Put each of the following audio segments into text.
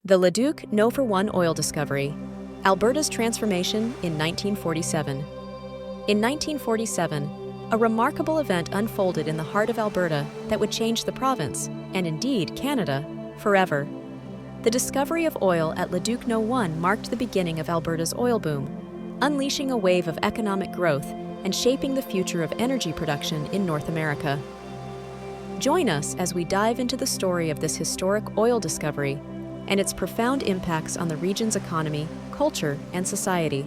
The Leduc No. 1 oil discovery, Alberta's transformation in 1947. In 1947, a remarkable event unfolded in the heart of Alberta that would change the province, and indeed Canada, forever. The discovery of oil at Leduc No. 1 marked the beginning of Alberta's oil boom, unleashing a wave of economic growth and shaping the future of energy production in North America. Join us as we dive into the story of this historic oil discovery and its profound impacts on the region's economy, culture, and society.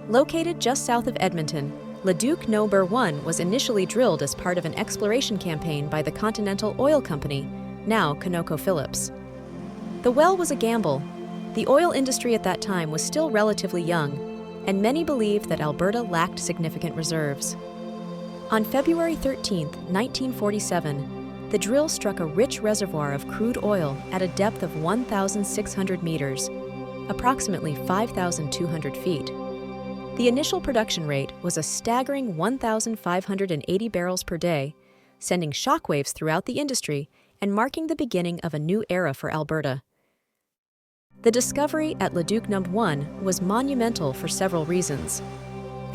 Located just south of Edmonton, Leduc No. 1 was initially drilled as part of an exploration campaign by the Continental Oil Company, now ConocoPhillips. The well was a gamble. The oil industry at that time was still relatively young, and many believed that Alberta lacked significant reserves. On February 13, 1947, the drill struck a rich reservoir of crude oil at a depth of 1,600 meters, approximately 5,200 feet. The initial production rate was a staggering 1,580 barrels per day, sending shockwaves throughout the industry and marking the beginning of a new era for Alberta. The discovery at Leduc No. 1 was monumental for several reasons.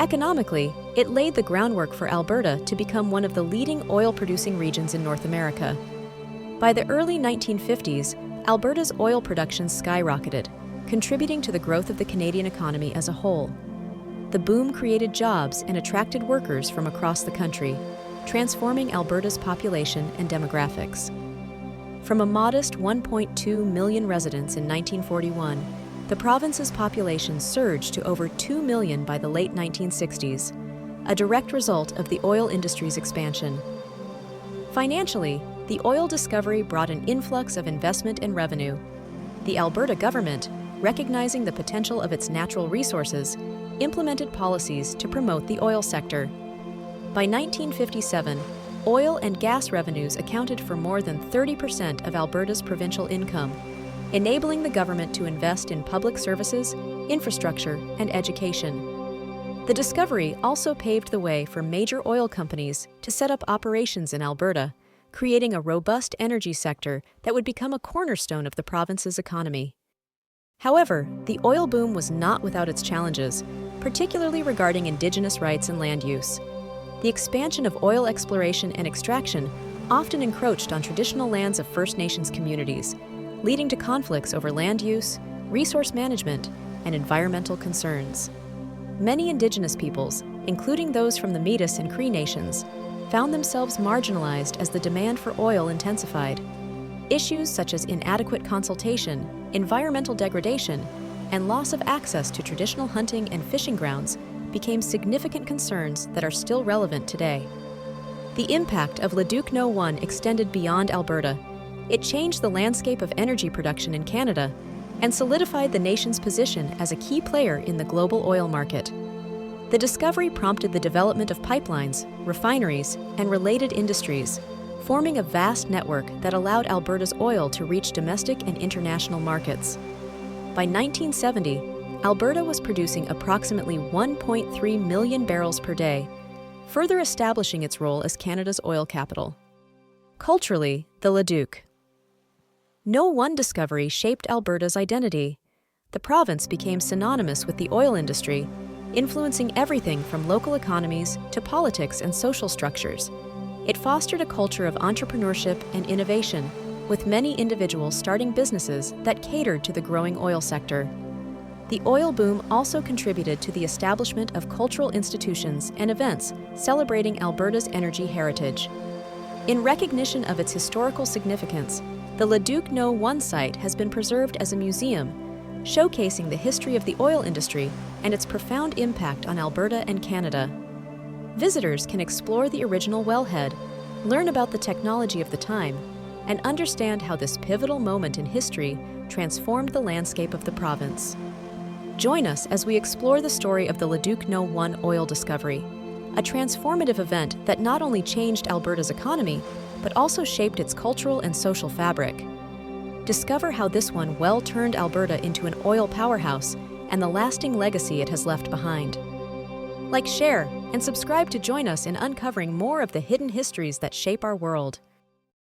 Economically, it laid the groundwork for Alberta to become one of the leading oil-producing regions in North America. By the early 1950s, Alberta's oil production skyrocketed, contributing to the growth of the Canadian economy as a whole. The boom created jobs and attracted workers from across the country, transforming Alberta's population and demographics. From a modest 1.2 million residents in 1941, the province's population surged to over 2 million by the late 1960s, a direct result of the oil industry's expansion. Financially, the oil discovery brought an influx of investment and revenue. The Alberta government, recognizing the potential of its natural resources, implemented policies to promote the oil sector. By 1957, oil and gas revenues accounted for more than 30% of Alberta's provincial income, enabling the government to invest in public services, infrastructure, and education. The discovery also paved the way for major oil companies to set up operations in Alberta, creating a robust energy sector that would become a cornerstone of the province's economy. However, the oil boom was not without its challenges, particularly regarding Indigenous rights and land use. The expansion of oil exploration and extraction often encroached on traditional lands of First Nations communities, leading to conflicts over land use, resource management, and environmental concerns. Many Indigenous peoples, including those from the Métis and Cree nations, found themselves marginalized as the demand for oil intensified. Issues such as inadequate consultation, environmental degradation, and loss of access to traditional hunting and fishing grounds became significant concerns that are still relevant today. The impact of Leduc No. 1 extended beyond Alberta. It changed the landscape of energy production in Canada and solidified the nation's position as a key player in the global oil market. The discovery prompted the development of pipelines, refineries, and related industries, forming a vast network that allowed Alberta's oil to reach domestic and international markets. By 1970, Alberta was producing approximately 1.3 million barrels per day, further establishing its role as Canada's oil capital. Culturally, the Leduc No. 1 discovery shaped Alberta's identity. The province became synonymous with the oil industry, influencing everything from local economies to politics and social structures. It fostered a culture of entrepreneurship and innovation, with many individuals starting businesses that catered to the growing oil sector. The oil boom also contributed to the establishment of cultural institutions and events celebrating Alberta's energy heritage. In recognition of its historical significance, the Leduc No. 1 site has been preserved as a museum, showcasing the history of the oil industry and its profound impact on Alberta and Canada. Visitors can explore the original wellhead, learn about the technology of the time, and understand how this pivotal moment in history transformed the landscape of the province. Join us as we explore the story of the Leduc No. 1 oil discovery, a transformative event that not only changed Alberta's economy, but also shaped its cultural and social fabric. Discover how this one well turned Alberta into an oil powerhouse and the lasting legacy it has left behind. Like, share, and subscribe to join us in uncovering more of the hidden histories that shape our world.